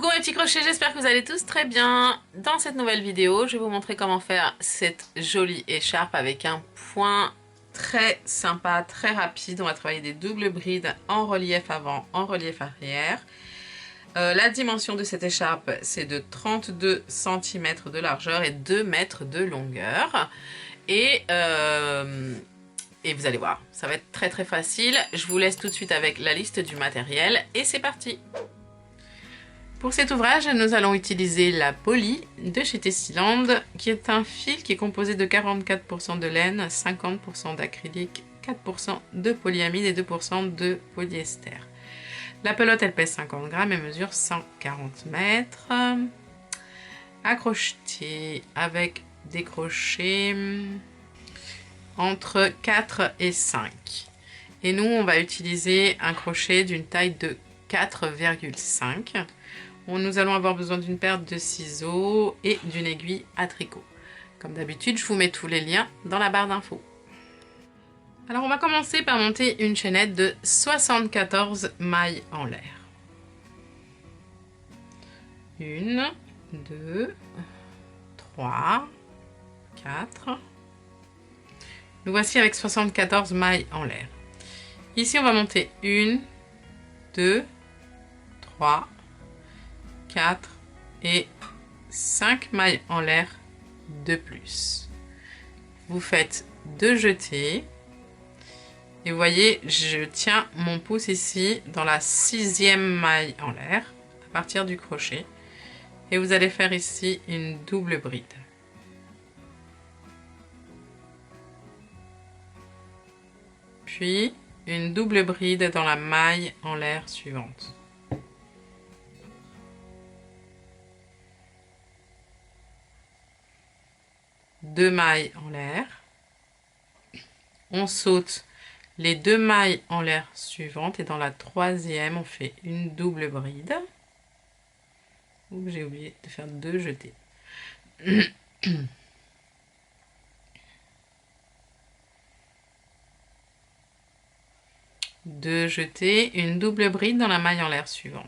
Coucou mes petits crochets, j'espère que vous allez tous très bien. Dans cette nouvelle vidéo, je vais vous montrer comment faire cette jolie écharpe avec un point très sympa, très rapide. On va travailler des doubles brides en relief avant, en relief arrière. La dimension de cette écharpe, c'est de 32 cm de largeur et 2 mètres de longueur. Et vous allez voir, ça va être très facile. Je vous laisse tout de suite avec la liste du matériel et c'est parti. Pour cet ouvrage, nous allons utiliser la Poly de chez Tessiland, qui est un fil qui est composé de 44% de laine, 50% d'acrylique, 4% de polyamide et 2% de polyester. La pelote, elle pèse 50 grammes et mesure 140 mètres. À crocheter avec des crochets entre 4 et 5. Et nous, on va utiliser un crochet d'une taille de 4,5. Nous allons avoir besoin d'une paire de ciseaux et d'une aiguille à tricot. Comme d'habitude, je vous mets tous les liens dans la barre d'infos. Alors on va commencer par monter une chaînette de 74 mailles en l'air. 1, 2, 3, 4. Nous voici avec 74 mailles en l'air. Ici on va monter 1, 2, 3, 4 et 5 mailles en l'air de plus. Vous faites 2 jetés et vous voyez, je tiens mon pouce ici dans la 6e maille en l'air à partir du crochet et vous allez faire ici une double bride. Puis une double bride dans la maille en l'air suivante. Deux mailles en l'air, on saute les 2 mailles en l'air suivantes et dans la 3e on fait une double bride. J'ai oublié de faire 2 jetés. 2 jetés, une double bride dans la maille en l'air suivante.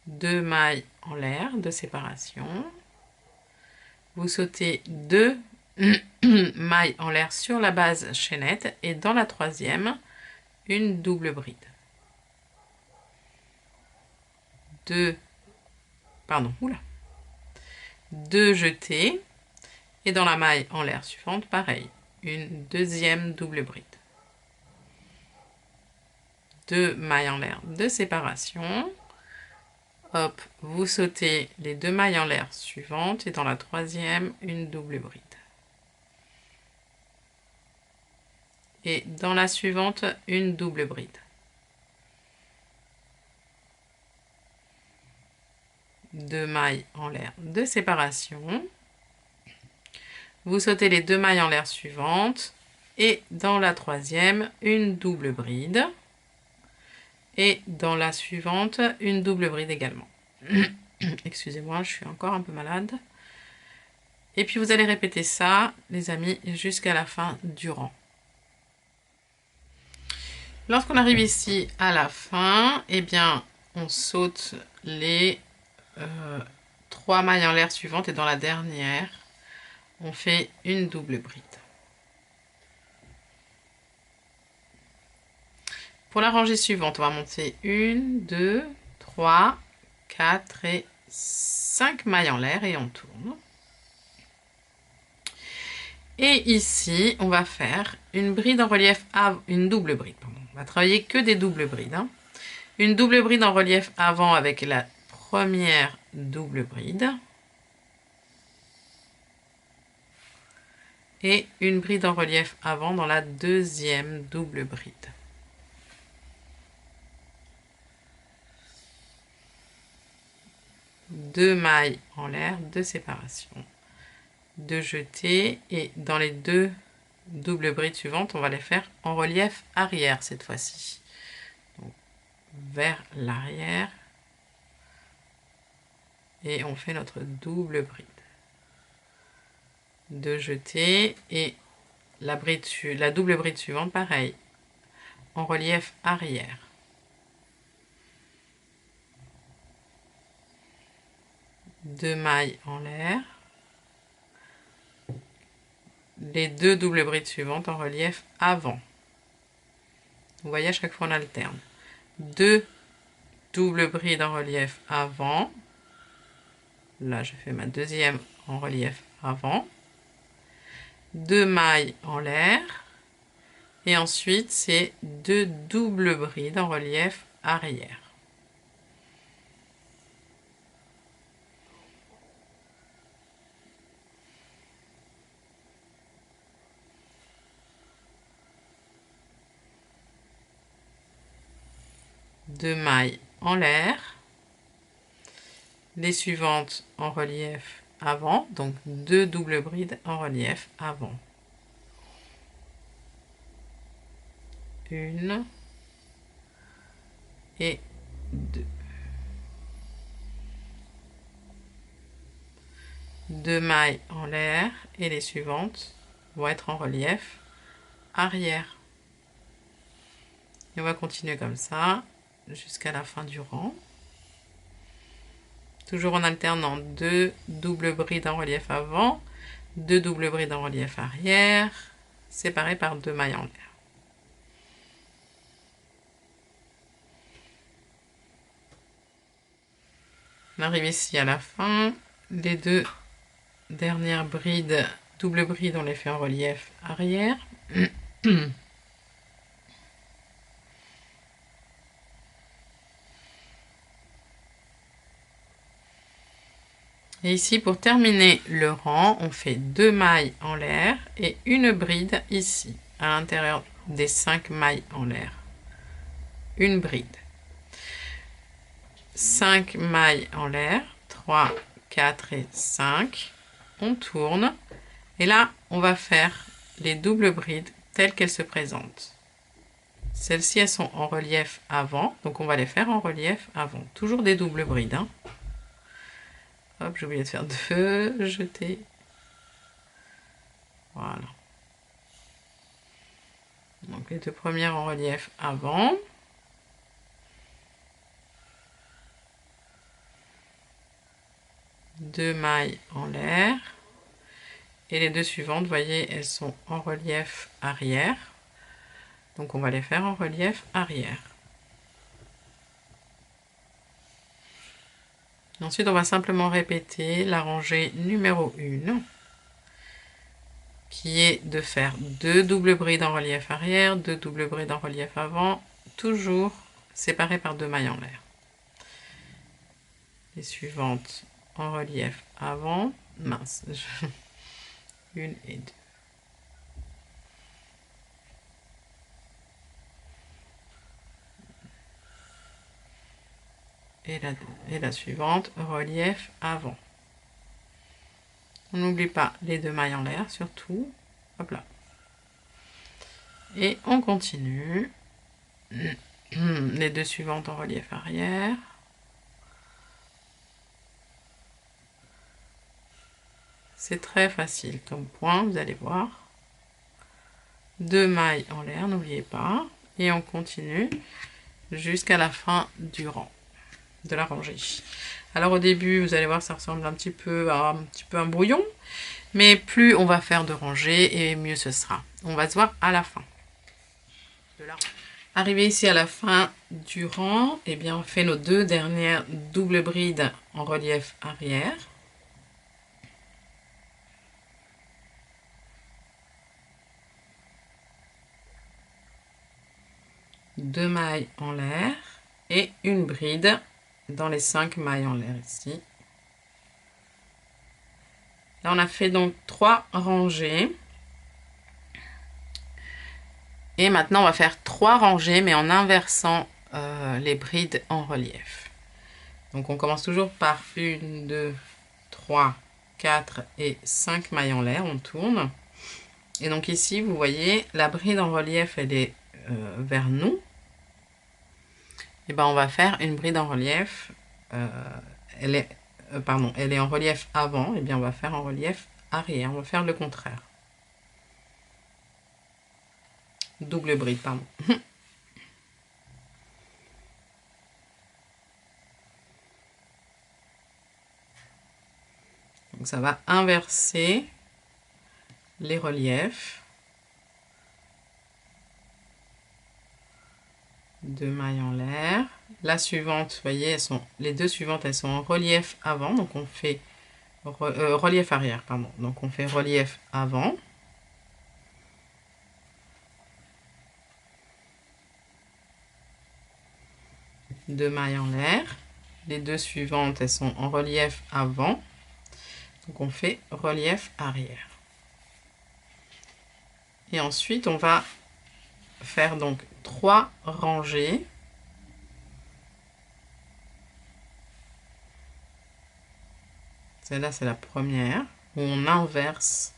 2 mailles en l'air de séparation. Vous sautez 2 mailles en l'air sur la base chaînette et dans la 3e, une double bride. 2 jetés et dans la maille en l'air suivante, pareil, une deuxième double bride. 2 mailles en l'air de séparation. Hop, vous sautez les 2 mailles en l'air suivantes et dans la 3e, une double bride. Et dans la suivante, une double bride. 2 mailles en l'air de séparation. Vous sautez les 2 mailles en l'air suivantes et dans la 3e, une double bride. Et dans la suivante, une double bride également. Excusez-moi, je suis encore un peu malade. Et puis vous allez répéter ça, les amis, jusqu'à la fin du rang. Lorsqu'on arrive ici à la fin, eh bien, on saute les 3 mailles en l'air suivantes et dans la dernière, on fait une double bride. Pour la rangée suivante, on va monter 1, 2, 3, 4 et 5 mailles en l'air et on tourne. Et ici, on va faire une bride en relief avant, une double bride, pardon. On va travailler que des doubles brides. Une double bride en relief avant avec la première double bride. Et une bride en relief avant dans la deuxième double bride. Deux mailles en l'air de séparation, 2 jetés et dans les 2 doubles brides suivantes, on va les faire en relief arrière cette fois-ci. Vers l'arrière et on fait notre double bride. 2 jetés et la double bride suivante, pareil, en relief arrière. 2 mailles en l'air, les 2 doubles brides suivantes en relief avant. Vous voyez, à chaque fois on alterne. 2 doubles brides en relief avant. Là, je fais ma deuxième en relief avant. 2 mailles en l'air. Et ensuite, c'est 2 doubles brides en relief arrière. Deux mailles en l'air, les suivantes en relief avant, donc 2 doubles brides en relief avant. Une et 2. 2 mailles en l'air et les suivantes vont être en relief arrière. Et on va continuer comme ça jusqu'à la fin du rang. Toujours en alternant 2 doubles brides en relief avant, 2 doubles brides en relief arrière, séparés par 2 mailles en l'air. On arrive ici à la fin. Les 2 dernières brides, double bride, on les fait en relief arrière. Et ici, pour terminer le rang, on fait 2 mailles en l'air et une bride ici, à l'intérieur des 5 mailles en l'air. Une bride. 5 mailles en l'air, 3, 4 et 5. On tourne. Et là, on va faire les doubles brides telles qu'elles se présentent. Celles-ci, elles sont en relief avant, donc on va les faire en relief avant. Toujours des doubles brides. Hein. Hop, j'ai oublié de faire 2, jeter. Voilà. Donc les 2 premières en relief avant. Deux mailles en l'air. Et les 2 suivantes, vous voyez, elles sont en relief arrière. Donc on va les faire en relief arrière. Ensuite, on va simplement répéter la rangée numéro 1, qui est de faire 2 doubles brides en relief arrière, 2 doubles brides en relief avant, toujours séparées par 2 mailles en l'air. Les suivantes en relief avant, mince, 1 et 2. Et la suivante, relief avant. On n'oublie pas les 2 mailles en l'air, surtout. Hop là. Et on continue. Les 2 suivantes en relief arrière. C'est très facile comme point, vous allez voir. 2 mailles en l'air, n'oubliez pas. Et on continue jusqu'à la fin du rang, de la rangée. Alors au début, vous allez voir, ça ressemble un petit peu à un brouillon. Mais plus on va faire de rangées, et mieux ce sera. On va se voir à la fin. Arrivé ici à la fin du rang, eh bien on fait nos 2 dernières doubles brides en relief arrière. Deux mailles en l'air et une bride dans les 5 mailles en l'air ici. Là, on a fait donc 3 rangées. Et maintenant, on va faire 3 rangées, mais en inversant les brides en relief. Donc, on commence toujours par 1, 2, 3, 4 et 5 mailles en l'air. On tourne. Et donc ici, vous voyez, la bride en relief, elle est vers nous. Et ben, on va faire une bride en relief. Elle est en relief avant. Et bien, on va faire en relief arrière. On va faire le contraire. Double bride, pardon. ça va inverser les reliefs. 2 mailles en l'air. La suivante, vous voyez, les deux suivantes, elles sont en relief avant, donc on fait relief arrière, pardon. Donc on fait relief avant. Deux mailles en l'air. Les deux suivantes, elles sont en relief avant. Donc on fait relief arrière. Et ensuite, on va faire donc 3 rangées. Celle-là, c'est la première, où on inverse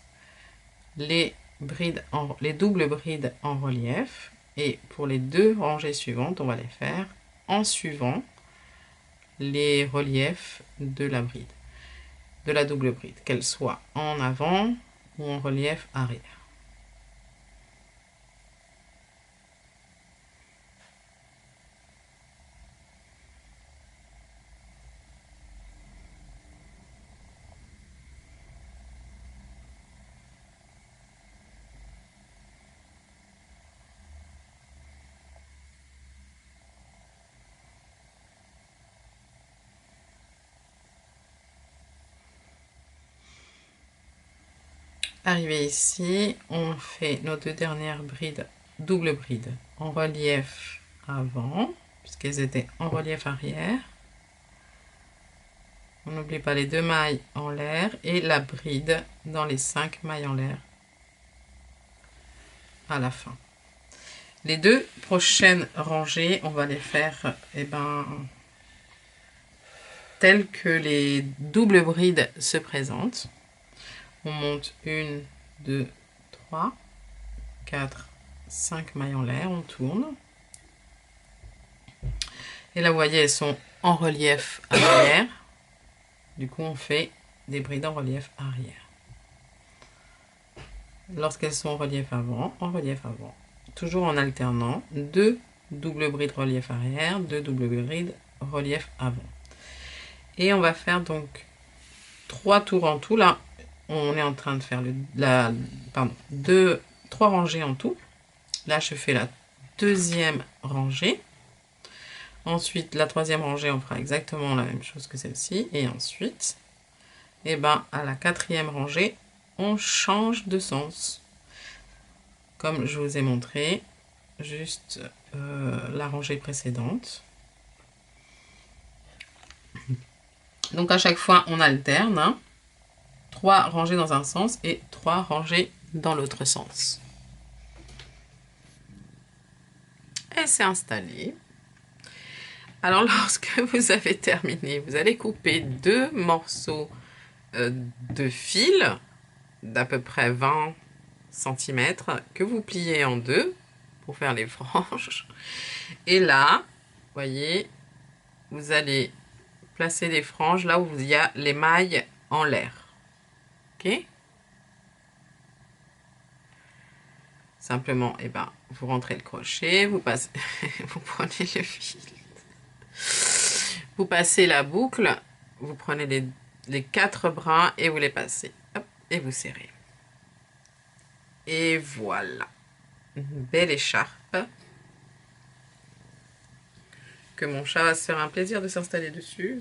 les doubles brides en relief. Et pour les deux rangées suivantes, on va les faire en suivant les reliefs de la bride, de la double bride, qu'elle soit en avant ou en relief arrière. Arrivé ici, on fait nos deux dernières brides, double bride, en relief avant, puisqu'elles étaient en relief arrière. On n'oublie pas les 2 mailles en l'air et la bride dans les 5 mailles en l'air à la fin. Les deux prochaines rangées, on va les faire telles que les doubles brides se présentent. On monte 1, 2, 3, 4, 5 mailles en l'air, on tourne. Et là, vous voyez, elles sont en relief arrière. Du coup, on fait des brides en relief arrière. Lorsqu'elles sont en relief avant, toujours en alternant, 2 doubles brides relief arrière, 2 doubles brides relief avant. Et on va faire donc 3 tours en tout. Là, on est en train de faire 3 rangées en tout. Là, je fais la deuxième rangée. Ensuite, la troisième rangée, on fera exactement la même chose que celle-ci. Et ensuite, à la quatrième rangée, on change de sens. Comme je vous ai montré, juste la rangée précédente. Donc à chaque fois, on alterne. Hein, 3 rangées dans un sens et 3 rangées dans l'autre sens. Et c'est installé. Alors lorsque vous avez terminé, vous allez couper 2 morceaux de fil d'à peu près 20 cm que vous pliez en deux pour faire les franges. Et là, vous voyez, vous allez placer les franges là où il y a les mailles en l'air. Ok? Simplement, vous rentrez le crochet, vous passez, vous prenez le fil, vous passez la boucle, vous prenez les 4 brins et vous les passez. Hop, et vous serrez. Et voilà, une belle écharpe que mon chat va se faire un plaisir de s'installer dessus.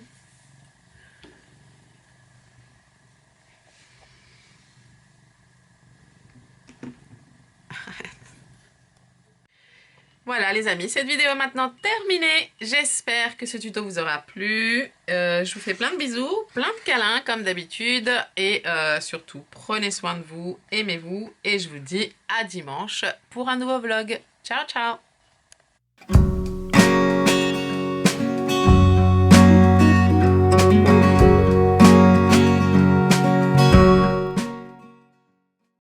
Voilà les amis, cette vidéo est maintenant terminée. J'espère que ce tuto vous aura plu. Je vous fais plein de bisous, plein de câlins comme d'habitude. Et surtout, prenez soin de vous, aimez-vous. Et je vous dis à dimanche pour un nouveau vlog. Ciao, ciao!